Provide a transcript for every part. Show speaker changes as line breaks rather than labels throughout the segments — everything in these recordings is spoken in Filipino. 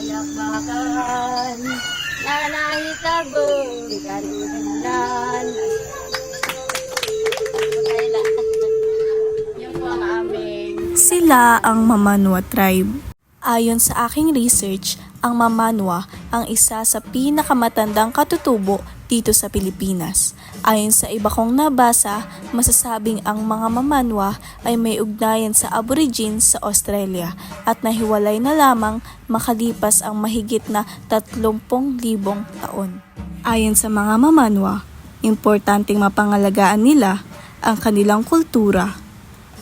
palakpakan, nanahitago, ikalunan. Yung po ang aming
Sila ang Mamanwa tribe. Ayon sa aking research, ang Mamanwa ang isa sa pinakamatandang katutubo dito sa Pilipinas. Ayon sa iba kong nabasa, masasabing ang mga Mamanwa ay may ugnayan sa Aborigines sa Australia at nahiwalay na lamang makalipas ang mahigit na 30,000 taon. Ayon sa mga Mamanwa, importanteng mapangalagaan nila ang kanilang kultura.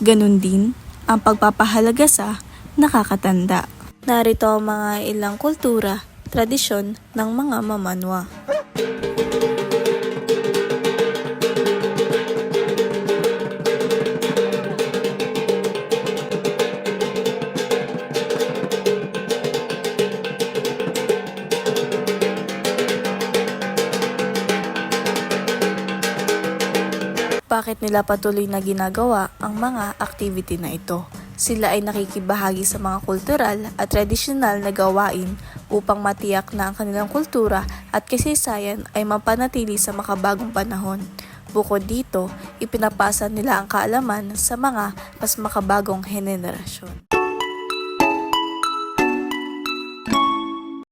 Ganun din ang pagpapahalaga sa nakakatanda. Narito ang mga ilang kultura, tradisyon ng mga Mamanwa. Bakit nila patuloy na ginagawa ang mga activity na ito? Sila ay nakikibahagi sa mga kultural at tradisyonal na gawain upang matiyak na ang kanilang kultura at kasaysayan ay mapanatili sa makabagong panahon. Bukod dito, ipinapasa nila ang kaalaman sa mga mas makabagong henerasyon.